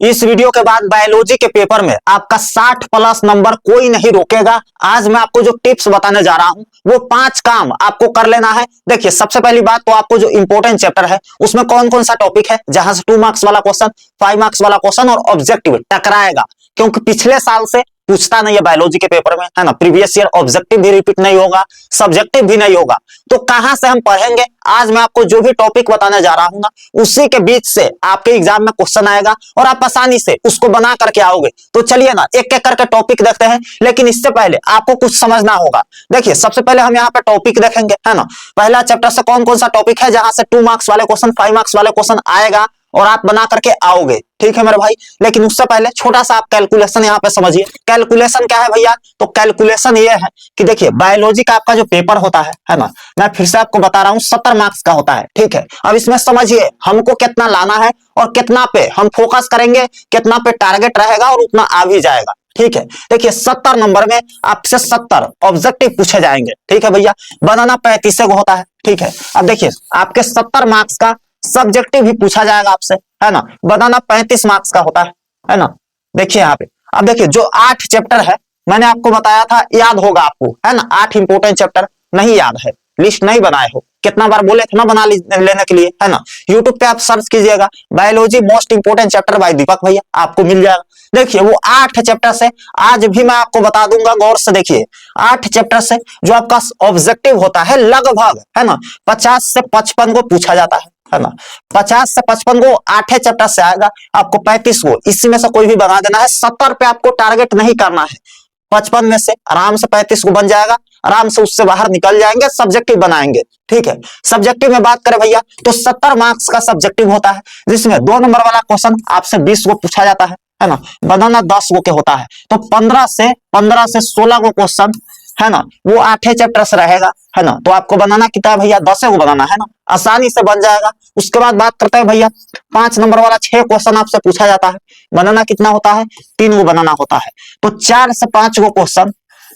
इस वीडियो के बाद बायोलॉजी के पेपर में आपका 60 प्लस नंबर कोई नहीं रोकेगा। आज मैं आपको जो टिप्स बताने जा रहा हूं वो 5 काम आपको कर लेना है। देखिए, सबसे पहली बात तो आपको जो इंपॉर्टेंट चैप्टर है उसमें कौन कौन सा टॉपिक है जहां से 2 मार्क्स वाला क्वेश्चन, 5 मार्क्स वाला क्वेश्चन और ऑब्जेक्टिव टकराएगा, क्योंकि पिछले साल से पूछता नहीं है बायोलॉजी के पेपर में, है ना। प्रीवियस ईयर ऑब्जेक्टिव भी रिपीट नहीं होगा, सब्जेक्टिव भी नहीं होगा, तो कहां से हम पढ़ेंगे। आज मैं आपको जो भी टॉपिक बताने जा रहा हूं ना, उसी के बीच से आपके एग्जाम में क्वेश्चन आएगा और आप आसानी से उसको बना करके आओगे। तो चलिए ना, एक एक करके टॉपिक देखते हैं, लेकिन इससे पहले आपको कुछ समझना होगा। देखिए, सबसे पहले हम यहाँ पे टॉपिक देखेंगे, है ना। पहला चैप्टर से कौन कौन सा टॉपिक है जहां से 2 मार्क्स वाले क्वेश्चन, 5 मार्क्स वाले क्वेश्चन आएगा और आप बना करके आओगे, ठीक है मेरे भाई। लेकिन उससे पहले छोटा सा आप कैलकुलेशन यहाँ पे समझिए। कैलकुलेशन क्या है भैया? तो कैलकुलेशन ये है कि देखिए, बायोलॉजी का आपका जो पेपर होता है ना, मैं फिर से आपको बता रहा हूँ 70 मार्क्स का होता है, ठीक है। अब इसमें समझिए हमको कितना लाना है और कितना पे हम फोकस करेंगे, कितना पे टारगेट रहेगा और उतना आ भी जाएगा, ठीक है। देखिए, 70 नंबर में आपसे 70 ऑब्जेक्टिव पूछे जाएंगे, ठीक है भैया। बनाना 35 को होता है, ठीक है। अब देखिए, आपके 70 मार्क्स का सब्जेक्टिव भी पूछा जाएगा आपसे, है ना। बनाना 35 मार्क्स का होता है ना। देखिए यहाँ पे, अब देखिए जो 8 चैप्टर है मैंने आपको बताया था, याद होगा आपको, है ना। 8 इंपोर्टेंट चैप्टर नहीं याद है, लिस्ट नहीं बनाए हो, कितना बार बोले थे ना बना लेने के लिए, है ना। यूट्यूब पे आप सर्च कीजिएगा biology most important chapter by Deepak भैया, आपको मिल जाएगा। देखिए, वो 8 चैप्टर से आज भी मैं आपको बता दूंगा, गौर से देखिए। 8 चैप्टर से जो आपका ऑब्जेक्टिव होता है लगभग, है ना, 50 से 55 को पूछा जाता है ना। 50 से 55 को 8 चैप्टर से आएगा, आपको 35 को इसी में से कोई भी बना देना है। 70 पे आपको टारगेट नहीं करना है, 55 में से आराम से 35 को बन जाएगा, आराम से उससे बाहर निकल जाएंगे, सब्जेक्टिव बनाएंगे, ठीक है। सब्जेक्टिव में बात करें भैया तो 70 मार्क्स का सब्जेक्टिव होता है, जिसमें 2 नंबर वाला क्वेश्चन आपसे 20 को पूछा जाता है ना। बनाना 10 को के होता है, तो 15 से 16 को क्वेश्चन, है ना, वो 8 चैप्टर से रहेगा, है ना। तो आपको बनाना कितना है भैया? 10 को बनाना है ना, आसानी से बन जाएगा। उसके बाद बात करते हैं भैया 5 नंबर वाला 6 क्वेश्चन आपसे पूछा जाता है, बनाना कितना होता है? 3 को बनाना होता है। तो 4 से 5 को क्वेश्चन,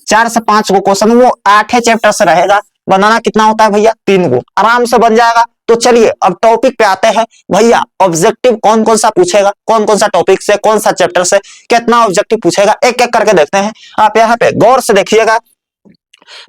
4 से 5 को क्वेश्चन वो 8 चैप्टर से रहेगा, बनाना कितना होता है भैया? 3 को, आराम से बन जाएगा। तो चलिए अब टॉपिक पे आते हैं भैया। ऑब्जेक्टिव कौन कौन सा पूछेगा, कौन कौन सा टॉपिक से, कौन सा चैप्टर से कितना ऑब्जेक्टिव पूछेगा, एक एक करके देखते हैं। आप यहाँ पे गौर से देखिएगा।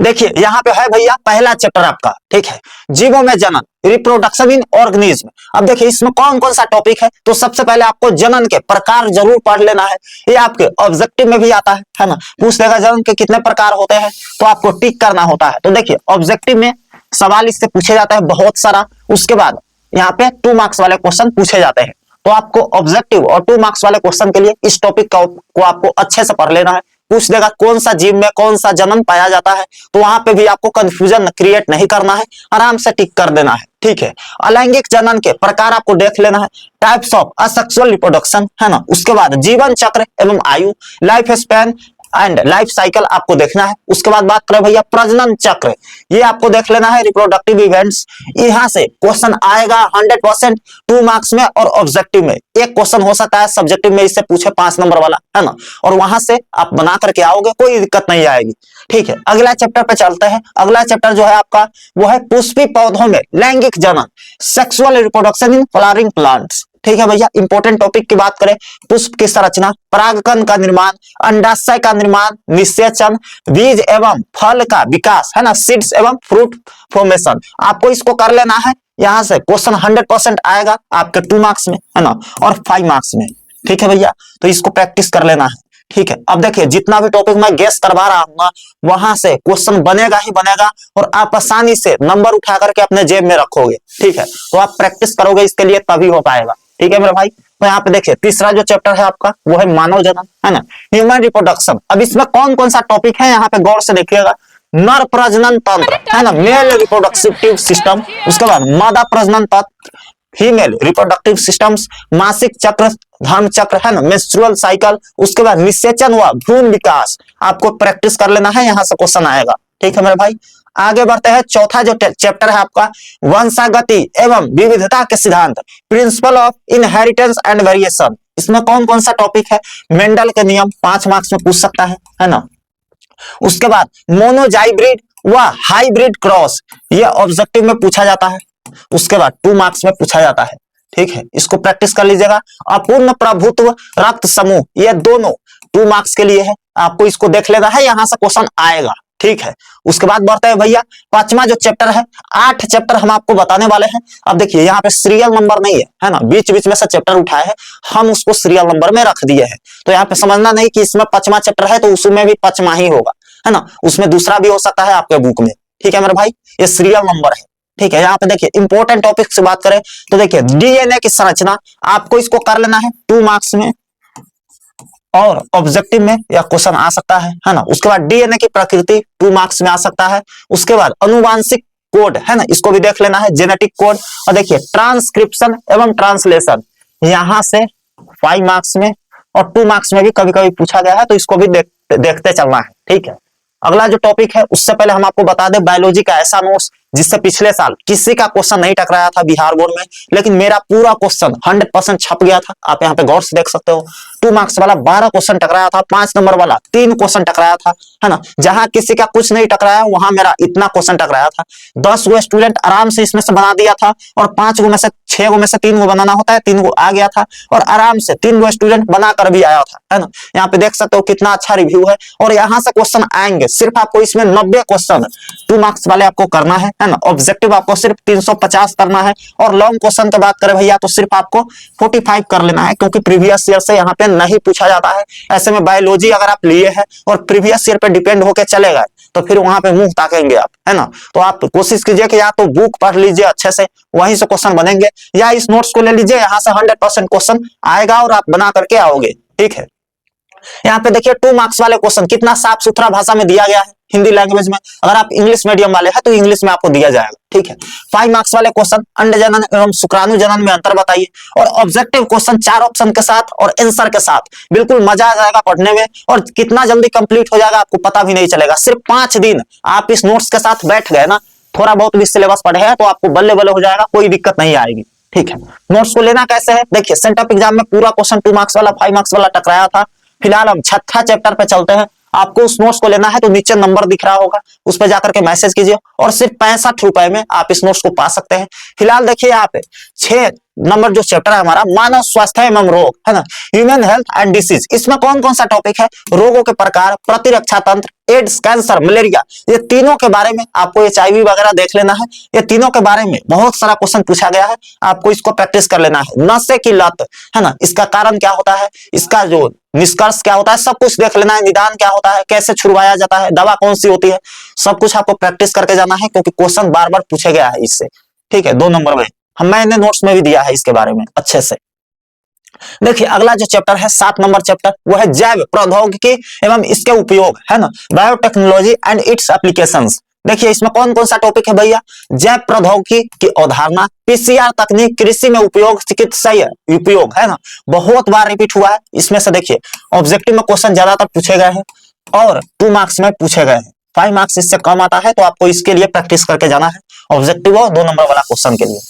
देखिए यहाँ पे है भैया पहला चैप्टर आपका, ठीक है, जीवों में जनन, रिप्रोडक्शन इन ऑर्गेनिज्म। अब देखिए इसमें कौन कौन सा टॉपिक है, तो सबसे पहले आपको जनन के प्रकार जरूर पढ़ लेना है, ये आपके ऑब्जेक्टिव में भी आता है ना। पूछ देगा जनन के कितने प्रकार होते हैं, तो आपको टिक करना होता है। तो देखिए ऑब्जेक्टिव में सवाल इससे पूछे जाता है बहुत सारा। उसके बाद यहाँ पे 2 मार्क्स वाले क्वेश्चन पूछे जाते हैं, तो आपको ऑब्जेक्टिव और 2 मार्क्स वाले क्वेश्चन के लिए इस टॉपिक को आपको अच्छे से पढ़ लेना है। पूछ देगा कौन सा जीव में कौन सा जनन पाया जाता है, तो वहां पे भी आपको कंफ्यूजन क्रिएट नहीं करना है, आराम से टिक कर देना है, ठीक है। अलैंगिक जनन के प्रकार आपको देख लेना है, टाइप्स ऑफ असेक्सुअल रिप्रोडक्शन, है ना। उसके बाद जीवन चक्र एवं आयु, life span and life cycle आपको देखना है। उसके बाद बात करें भैया प्रजनन चक्र, ये आपको देख लेना है, रिप्रोडक्टिव इवेंट्स। यहां से क्वेश्चन आएगा 100% 2 मार्क्स में, और ऑब्जेक्टिव में एक क्वेश्चन हो सकता है सब्जेक्टिव में इससे पूछे 5 नंबर वाला, है ना। और वहां से आप बना करके आओगे, कोई दिक्कत नहीं आएगी, ठीक है। अगला चैप्टर पे चलते हैं। अगला चैप्टर जो है आपका वो है पुष्पी पौधों में लैंगिक जनन, sexual reproduction in flowering plants, ठीक है भैया। इंपॉर्टेंट टॉपिक की बात करें, पुष्प की संरचना, परागकण का निर्माण, अंडाशय का निर्माण, निषेचन, बीज एवं फल का विकास, है ना, सीड्स एवं फ्रूट फॉर्मेशन। आपको इसको कर लेना है, यहां से क्वेश्चन 100% आएगा आपके 2 मार्क्स में, है ना, और 5 मार्क्स में, ठीक है भैया। तो इसको प्रैक्टिस कर लेना है, ठीक है। अब देखिए जितना भी टॉपिक मैं गेस करवा रहा हूँ ना, वहां से क्वेश्चन बनेगा ही बनेगा, और आप आसानी से नंबर उठा करके अपने जेब में रखोगे, ठीक है। तो आप प्रैक्टिस करोगे इसके लिए, तभी हो पाएगा, ठीक है मेरे भाई। तो यहाँ पे देखिए तीसरा जो चैप्टर है आपका वो है मानव जनन, है ना, ह्यूमन रिप्रोडक्शन। अब इसमें कौन कौन सा टॉपिक है यहाँ पे गौर से देखिएगा। नर प्रजनन तंत्र, है ना, मेल रिप्रोडक्टिव सिस्टम। उसके बाद मादा प्रजनन तंत्र, फीमेल रिप्रोडक्टिव सिस्टम्स, मासिक चक्र, धर्म चक्र, है ना, मेंस्ट्रुअल साइकिल। उसके बाद निषेचन व भ्रूण विकास आपको प्रैक्टिस कर लेना है, यहां से क्वेश्चन आएगा, ठीक है मेरे भाई। आगे बढ़ते हैं, चौथा जो चैप्टर है आपका वंशागति एवं विविधता के सिद्धांत, principle of inheritance and variation. इसमें कौन कौन सा टॉपिक है? मेंडल के नियम, 5 मार्क्स में पूछ सकता है ना। उसके बाद मोनोजाइब्रिड व हाइब्रिड क्रॉस, ये ऑब्जेक्टिव में पूछा जाता है। उसके बाद 2 मार्क्स में पूछा जाता है, ठीक है, इसको प्रैक्टिस कर लीजिएगा। अपूर्ण प्रभुत्व रक्त समूह, ये दोनों 2 मार्क्स के लिए है, आपको इसको देख लेना है, यहां से क्वेश्चन आएगा। ठीक है, उसके बाद बढ़ते हैं भैया, 5वां जो चैप्टर है, 8 चैप्टर हम आपको बताने वाले हैं। अब देखिए यहाँ पे सीरियल नंबर नहीं है ना, बीच बीच में से चैप्टर उठाए हैं, हम उसको सीरियल नंबर में रख दिए हैं। तो यहाँ पे समझना नहीं कि इसमें 5वां चैप्टर है तो उसमें भी 5वां ही होगा, है ना, उसमें दूसरा भी हो सकता है आपके बुक में। ठीक है मेरे भाई, ये सीरियल नंबर है। ठीक है, यहाँ पे देखिए इंपॉर्टेंट टॉपिक से बात करें तो देखिए डीएनए की संरचना, आपको इसको कर लेना है 2 मार्क्स में, और ऑब्जेक्टिव में यह क्वेश्चन आ सकता है ना। उसके बाद डीएनए की प्रकृति 2 मार्क्स में आ सकता है। उसके बाद अनुवांशिक कोड, है ना, इसको भी देख लेना है, जेनेटिक कोड। और देखिए ट्रांसक्रिप्शन एवं ट्रांसलेशन, यहां से 5 मार्क्स में और 2 मार्क्स में भी कभी कभी पूछा गया है, तो इसको भी देखते चलना है। ठीक है, अगला जो टॉपिक है, उससे पहले हम आपको बता दें, बायोलॉजी का ऐसा नोट्स जिससे पिछले साल किसी का क्वेश्चन नहीं टकराया था बिहार बोर्ड में, लेकिन मेरा पूरा क्वेश्चन 100% छप गया था। आप यहाँ पे गौर से देख सकते हो, 2 मार्क्स वाला 12 क्वेश्चन टकराया था, 5 नंबर वाला 3 क्वेश्चन टकराया था, है ना। जहां किसी का कुछ नहीं टकराया वहां मेरा इतना क्वेश्चन टकराया था। 10 गो स्टूडेंट आराम से इसमें से बना दिया था, और 5 गो में से 6 गो में से 3 गो बनाना होता है, 3 गो आ गया था, और आराम से 3 गो स्टूडेंट बनाकर भी आया था, है ना। यहाँ पे देख सकते हो कितना अच्छा रिव्यू है, और यहाँ से क्वेश्चन आएंगे। सिर्फ आपको इसमें 90 क्वेश्चन 2 मार्क्स वाले आपको करना है ना। ऑब्जेक्टिव आपको सिर्फ 350 करना है, और लॉन्ग क्वेश्चन की बात करें भैया तो सिर्फ आपको 45 कर लेना है, क्योंकि प्रीवियस ईयर से यहाँ पे नहीं पूछा जाता है। ऐसे में बायोलॉजी अगर आप लिए हैं और प्रीवियस ईयर पे डिपेंड होकर चले गए तो फिर वहां पे मुंह ताकेंगे आप, है ना। तो आप कोशिश कीजिए कि या तो बुक पढ़ लीजिए अच्छे से, वहीं से क्वेश्चन बनेंगे, या इस नोट्स को ले लीजिए, यहाँ से 100% क्वेश्चन आएगा और आप बना करके आओगे। ठीक है, यहाँ पे देखिए 2 मार्क्स वाले क्वेश्चन कितना साफ सुथरा भाषा में दिया गया है, हिंदी लैंग्वेज में। अगर आप इंग्लिश मीडियम वाले हैं तो इंग्लिश में आपको दिया जाएगा। ठीक है, 5 मार्क्स वाले क्वेश्चन, अंड जनन एवं शुक्राणु जनन में अंतर बताइए, और ऑब्जेक्टिव क्वेश्चन 4 ऑप्शन के साथ और आंसर के साथ, बिल्कुल मजा आ जाएगा पढ़ने में, और कितना जल्दी कंप्लीट हो जाएगा आपको पता भी नहीं चलेगा। सिर्फ 5 दिन आप इस नोट्स के साथ बैठ गए ना, थोड़ा बहुत भी सिलेबस पढ़े हैं तो आपको बल्ले बल्ले हो जाएगा, कोई दिक्कत नहीं आएगी। ठीक है, नोट्स को लेना कैसे है, देखिए सेंटअप एग्जाम में पूरा क्वेश्चन 2 मार्क्स वाला 5 मार्क्स वाला टकराया था। फिलहाल हम 6ठा चैप्टर पे चलते हैं। आपको उस नोट्स को लेना है तो नीचे नंबर दिख रहा होगा, उस पर जाकर के मैसेज कीजिए, और सिर्फ 65 रुपए में आप इस नोट्स को पा सकते हैं। फिलहाल देखिए यहाँ पे 6 नंबर जो चैप्टर है हमारा, मानव स्वास्थ्य एवं रोग, है ना, ह्यूमन हेल्थ एंड डिसीज। इसमें कौन कौन सा टॉपिक है, रोगों के प्रकार, प्रतिरक्षा तंत्र, एड्स, कैंसर, मलेरिया, ये तीनों के बारे में आपको HIV वगैरह देख लेना है। ये तीनों के बारे में बहुत सारा क्वेश्चन पूछा गया है, आपको इसको प्रैक्टिस कर लेना है। नशे की लत, है ना, इसका कारण क्या होता है, इसका जो निष्कर्ष क्या होता है, सब कुछ देख लेना है। निदान क्या होता है, कैसे छुड़वाया जाता है, दवा कौन सी होती है, सब कुछ आपको प्रैक्टिस करके जाना है, क्योंकि क्वेश्चन बार बार पूछे गया है इससे। ठीक है, 2 नंबर में मैंने नोट्स में भी दिया है इसके बारे में अच्छे से। देखिए अगला जो चैप्टर है 7 नंबर चैप्टर, वो है जैव प्रौद्योगिकी एवं इसके उपयोग, है ना, बायोटेक्नोलॉजी एंड इट्स एप्लीकेशंस। देखिए इसमें कौन कौन सा टॉपिक है भैया, जैव प्रौद्योगिकी की अवधारणा, PCR तकनीक, कृषि में उपयोग, चिकित्सीय उपयोग, है ना, बहुत बार रिपीट हुआ है। इसमें से देखिए ऑब्जेक्टिव में क्वेश्चन ज्यादातर पूछे गए हैं और 2 मार्क्स में पूछे गए हैं। 5 मार्क्स इससे कम आता है, तो आपको इसके लिए प्रैक्टिस करके जाना है, ऑब्जेक्टिव और 2 नंबर वाला क्वेश्चन के लिए।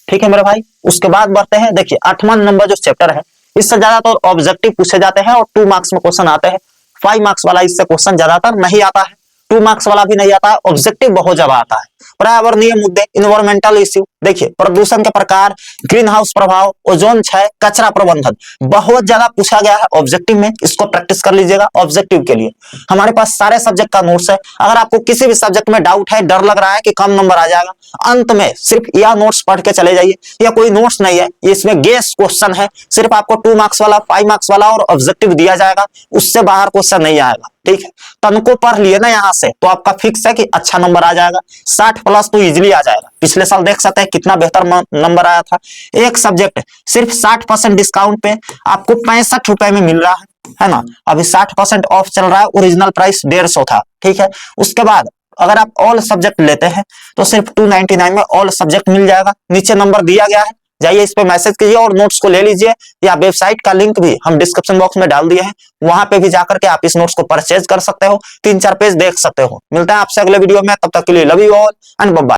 ठीक है मेरे भाई, उसके बाद बढ़ते हैं। देखिए 8वां नंबर जो चैप्टर है, इससे ज्यादातर ऑब्जेक्टिव पूछे जाते हैं और 2 मार्क्स में क्वेश्चन आते हैं। 5 मार्क्स वाला इससे क्वेश्चन ज्यादातर नहीं आता है, 2 मार्क्स वाला भी नहीं आता है, ऑब्जेक्टिव बहुत ज्यादा आता है। पर्यावरणीय मुद्दे, इन्वायरमेंटल इश्यू, देखिए प्रदूषण के प्रकार, ग्रीन हाउस प्रभाव, ओजोन क्षय, कचरा प्रबंधन, बहुत ज्यादा पूछा गया है ऑब्जेक्टिव में। इसको प्रैक्टिस कर लीजिएगा ऑब्जेक्टिव के लिए। हमारे पास सारे सब्जेक्ट का नोट्स है, अगर आपको किसी भी सब्जेक्ट में डाउट है, डर लग रहा है कि कम नंबर आ जाएगा, अंत में सिर्फ यह नोट्स पढ़ के चले जाइए। यह कोई नोट्स नहीं है, इसमें गेस क्वेश्चन है, सिर्फ आपको 2 मार्क्स वाला, 5 मार्क्स वाला और ऑब्जेक्टिव दिया जाएगा, उससे बाहर क्वेश्चन नहीं आएगा। ठीक है, तनको पढ़ लिए ना यहाँ से तो आपका फिक्स है कि अच्छा नंबर आ जाएगा, 60+ तो इजीली आ जाएगा। पिछले साल देख सकते हैं कितना बेहतर नंबर आया था। एक सब्जेक्ट सिर्फ 60% डिस्काउंट पे आपको 65 रुपए में मिल रहा है ना। अभी 60% ऑफ चल रहा है, ओरिजिनल प्राइस 150 था। ठीक है, उसके बाद अगर आप ऑल सब्जेक्ट लेते हैं तो सिर्फ 299 में ऑल सब्जेक्ट मिल जाएगा। नीचे नंबर दिया गया है, जाइए इस पे मैसेज कीजिए और नोट्स को ले लीजिए, या वेबसाइट का लिंक भी हम डिस्क्रिप्शन बॉक्स में डाल दिए हैं, वहां पे भी जाकर के आप इस नोट्स को परचेज कर सकते हो, 3-4 पेज देख सकते हो। मिलता है आपसे अगले वीडियो में, तब तक के लिए love you all and bye bye.